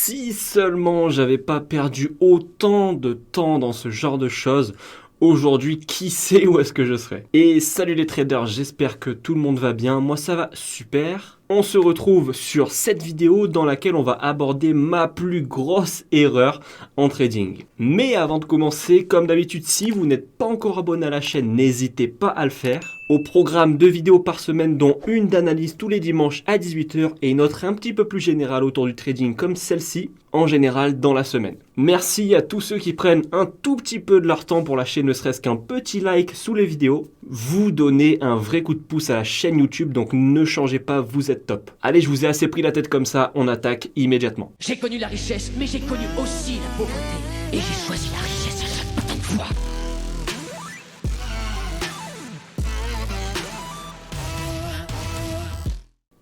Si seulement j'avais pas perdu autant de temps dans ce genre de choses, aujourd'hui, qui sait où est-ce que je serais? Et salut les traders, j'espère que tout le monde va bien. Moi ça va super. On se retrouve sur cette vidéo dans laquelle on va aborder ma plus grosse erreur en trading. Mais avant de commencer, comme d'habitude, si vous n'êtes pas encore abonné à la chaîne, n'hésitez pas à le faire. Au programme 2 vidéos par semaine, dont une d'analyse tous les dimanches à 18 h et une autre un petit peu plus générale autour du trading comme celle-ci, en général dans la semaine. Merci à tous ceux qui prennent un tout petit peu de leur temps pour lâcher ne serait-ce qu'un petit like sous les vidéos. Vous donnez un vrai coup de pouce à la chaîne YouTube, donc ne changez pas, vous êtes top. Allez, je vous ai assez pris la tête comme ça, on attaque immédiatement. J'ai connu la richesse, mais j'ai connu aussi la pauvreté. Et j'ai choisi la richesse à chaque putain de fois.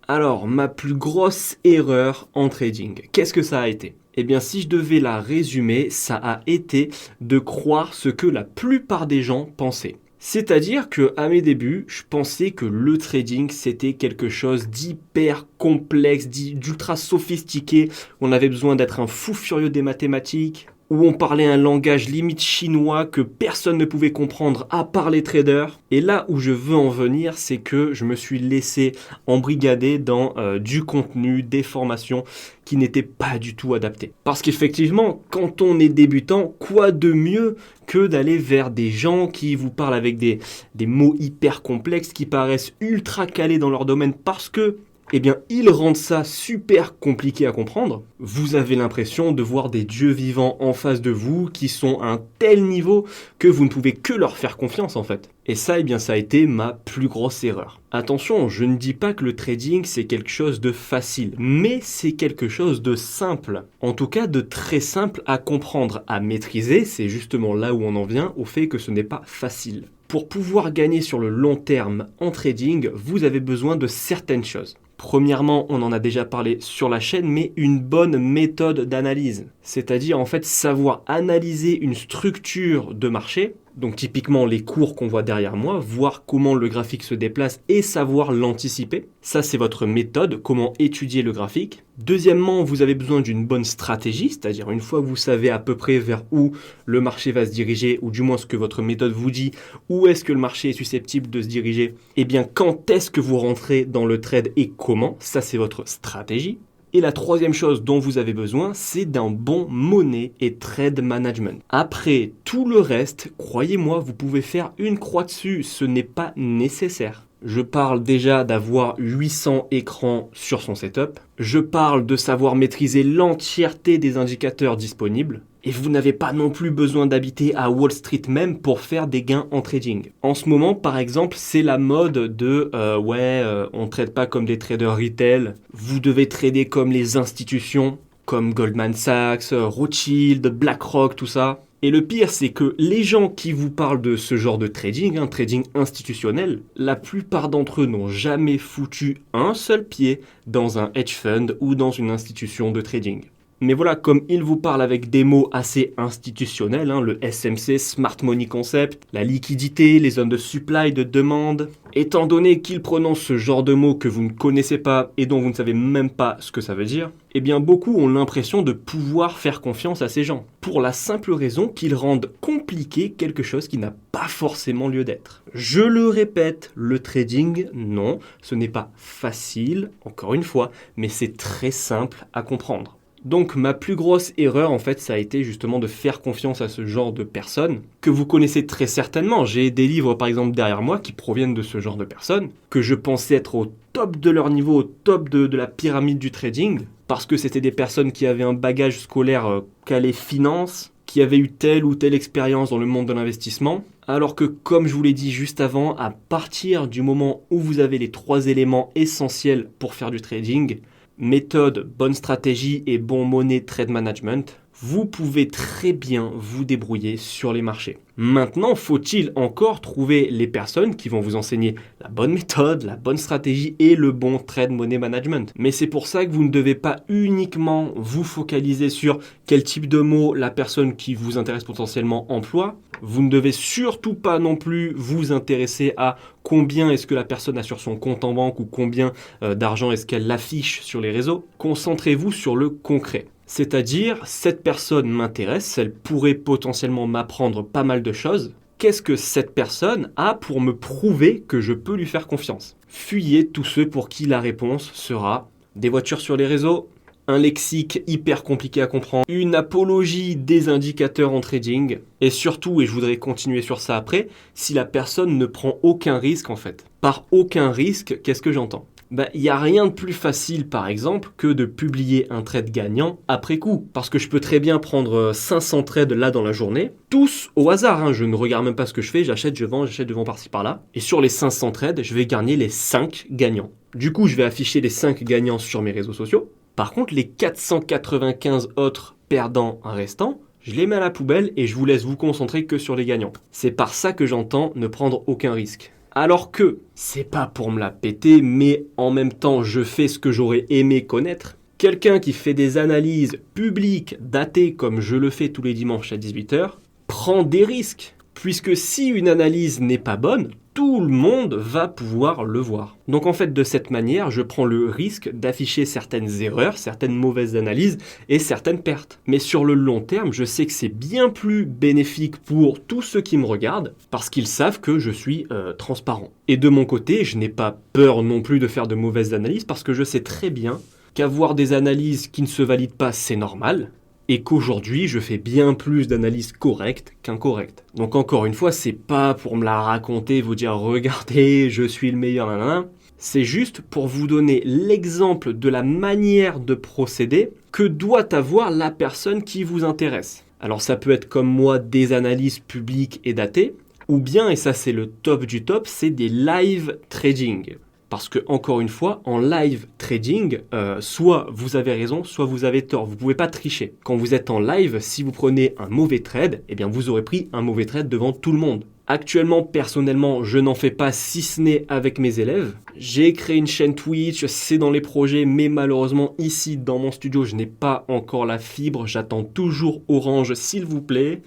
Alors, ma plus grosse erreur en trading, qu'est-ce que ça a été? Eh bien, si je devais la résumer, ça a été de croire ce que la plupart des gens pensaient. C'est-à-dire que à mes débuts, je pensais que le trading c'était quelque chose d'hyper complexe, d'ultra sophistiqué. On avait besoin d'être un fou furieux des mathématiques, où on parlait un langage limite chinois que personne ne pouvait comprendre à part les traders. Et là où je veux en venir, c'est que je me suis laissé embrigader dans du contenu, des formations qui n'étaient pas du tout adaptées. Parce qu'effectivement, quand on est débutant, quoi de mieux que d'aller vers des gens qui vous parlent avec des mots hyper complexes, qui paraissent ultra calés dans leur domaine parce que eh bien, ils rendent ça super compliqué à comprendre. Vous avez l'impression de voir des dieux vivants en face de vous qui sont à un tel niveau que vous ne pouvez que leur faire confiance en fait. Et ça, eh bien, ça a été ma plus grosse erreur. Attention, je ne dis pas que le trading c'est quelque chose de facile, mais c'est quelque chose de simple. En tout cas, de très simple à comprendre, à maîtriser. C'est justement là où on en vient au fait que ce n'est pas facile. Pour pouvoir gagner sur le long terme en trading, vous avez besoin de certaines choses. Premièrement, on en a déjà parlé sur la chaîne, mais une bonne méthode d'analyse. C'est-à-dire en fait savoir analyser une structure de marché, donc typiquement les cours qu'on voit derrière moi, voir comment le graphique se déplace et savoir l'anticiper. Ça c'est votre méthode, comment étudier le graphique. Deuxièmement, vous avez besoin d'une bonne stratégie, c'est-à-dire une fois que vous savez à peu près vers où le marché va se diriger, ou du moins ce que votre méthode vous dit, où est-ce que le marché est susceptible de se diriger, et bien quand est-ce que vous rentrez dans le trade et comment, ça c'est votre stratégie. Et la troisième chose dont vous avez besoin, c'est d'un bon money et trade management. Après tout le reste, croyez-moi, vous pouvez faire une croix dessus, ce n'est pas nécessaire. Je parle déjà d'avoir 800 écrans sur son setup. Je parle de savoir maîtriser l'entièreté des indicateurs disponibles. Et vous n'avez pas non plus besoin d'habiter à Wall Street même pour faire des gains en trading. En ce moment, par exemple, c'est la mode de on ne trade pas comme des traders retail. Vous devez trader comme les institutions, comme Goldman Sachs, Rothschild, BlackRock, tout ça. Et le pire, c'est que les gens qui vous parlent de ce genre de trading, trading institutionnel, la plupart d'entre eux n'ont jamais foutu un seul pied dans un hedge fund ou dans une institution de trading. Mais voilà, comme ils vous parlent avec des mots assez institutionnels, le SMC, Smart Money Concept, la liquidité, les zones de supply, de demande, étant donné qu'ils prononcent ce genre de mots que vous ne connaissez pas et dont vous ne savez même pas ce que ça veut dire, eh bien beaucoup ont l'impression de pouvoir faire confiance à ces gens, pour la simple raison qu'ils rendent compliqué quelque chose qui n'a pas forcément lieu d'être. Je le répète, le trading, non, ce n'est pas facile, encore une fois, mais c'est très simple à comprendre. Donc ma plus grosse erreur en fait ça a été justement de faire confiance à ce genre de personnes que vous connaissez très certainement. J'ai des livres par exemple derrière moi qui proviennent de ce genre de personnes que je pensais être au top de leur niveau, au top de la pyramide du trading parce que c'était des personnes qui avaient un bagage scolaire calé finance, qui avaient eu telle ou telle expérience dans le monde de l'investissement. Alors que comme je vous l'ai dit juste avant, à partir du moment où vous avez les 3 éléments essentiels pour faire du trading, méthode, bonne stratégie et bon money trade management, vous pouvez très bien vous débrouiller sur les marchés. Maintenant, faut-il encore trouver les personnes qui vont vous enseigner la bonne méthode, la bonne stratégie et le bon trade money management. Mais c'est pour ça que vous ne devez pas uniquement vous focaliser sur quel type de mots la personne qui vous intéresse potentiellement emploie. Vous ne devez surtout pas non plus vous intéresser à combien est-ce que la personne a sur son compte en banque ou combien d'argent est-ce qu'elle affiche sur les réseaux. Concentrez-vous sur le concret. C'est-à-dire, cette personne m'intéresse, elle pourrait potentiellement m'apprendre pas mal de choses. Qu'est-ce que cette personne a pour me prouver que je peux lui faire confiance? Fuyez tous ceux pour qui la réponse sera des voitures sur les réseaux, un lexique hyper compliqué à comprendre, une apologie des indicateurs en trading, et surtout, et je voudrais continuer sur ça après, si la personne ne prend aucun risque en fait. Par aucun risque, qu'est-ce que j'entends? Il n'y a rien de plus facile par exemple que de publier un trade gagnant après coup. Parce que je peux très bien prendre 500 trades là dans la journée, tous au hasard, hein, je ne regarde même pas ce que je fais, j'achète, je vends par-ci par-là. Et sur les 500 trades, je vais gagner les 5 gagnants. Du coup, je vais afficher les 5 gagnants sur mes réseaux sociaux. Par contre, les 495 autres perdants restants, je les mets à la poubelle et je vous laisse vous concentrer que sur les gagnants. C'est par ça que j'entends ne prendre aucun risque. Alors que, c'est pas pour me la péter, mais en même temps, je fais ce que j'aurais aimé connaître. Quelqu'un qui fait des analyses publiques, datées, comme je le fais tous les dimanches à 18h, prend des risques. Puisque si une analyse n'est pas bonne, tout le monde va pouvoir le voir. Donc en fait, de cette manière, je prends le risque d'afficher certaines erreurs, certaines mauvaises analyses et certaines pertes. Mais sur le long terme, je sais que c'est bien plus bénéfique pour tous ceux qui me regardent parce qu'ils savent que je suis transparent. Et de mon côté, je n'ai pas peur non plus de faire de mauvaises analyses parce que je sais très bien qu'avoir des analyses qui ne se valident pas, c'est normal. Et qu'aujourd'hui, je fais bien plus d'analyses correctes qu'incorrectes. Donc encore une fois, c'est pas pour me la raconter, vous dire « Regardez, je suis le meilleur, nanana ». C'est juste pour vous donner l'exemple de la manière de procéder que doit avoir la personne qui vous intéresse. Alors ça peut être comme moi des analyses publiques et datées, ou bien, et ça c'est le top du top, c'est des live trading. Parce que, encore une fois, en live trading, soit vous avez raison, soit vous avez tort. Vous ne pouvez pas tricher. Quand vous êtes en live, si vous prenez un mauvais trade, eh bien vous aurez pris un mauvais trade devant tout le monde. Actuellement, personnellement, je n'en fais pas si ce n'est avec mes élèves. J'ai créé une chaîne Twitch, c'est dans les projets, mais malheureusement, ici, dans mon studio, je n'ai pas encore la fibre. J'attends toujours Orange, s'il vous plaît.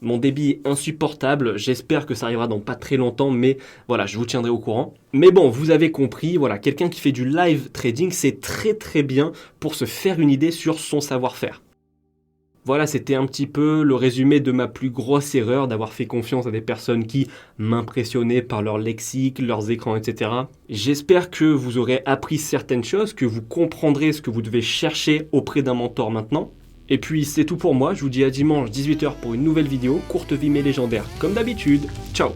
Mon débit est insupportable, j'espère que ça arrivera dans pas très longtemps, mais voilà, je vous tiendrai au courant. Mais bon, vous avez compris, voilà, quelqu'un qui fait du live trading, c'est très très bien pour se faire une idée sur son savoir-faire. Voilà, c'était un petit peu le résumé de ma plus grosse erreur d'avoir fait confiance à des personnes qui m'impressionnaient par leur lexique, leurs écrans, etc. J'espère que vous aurez appris certaines choses, que vous comprendrez ce que vous devez chercher auprès d'un mentor maintenant. Et puis c'est tout pour moi, je vous dis à dimanche 18h pour une nouvelle vidéo, courte vie mais légendaire comme d'habitude. Ciao!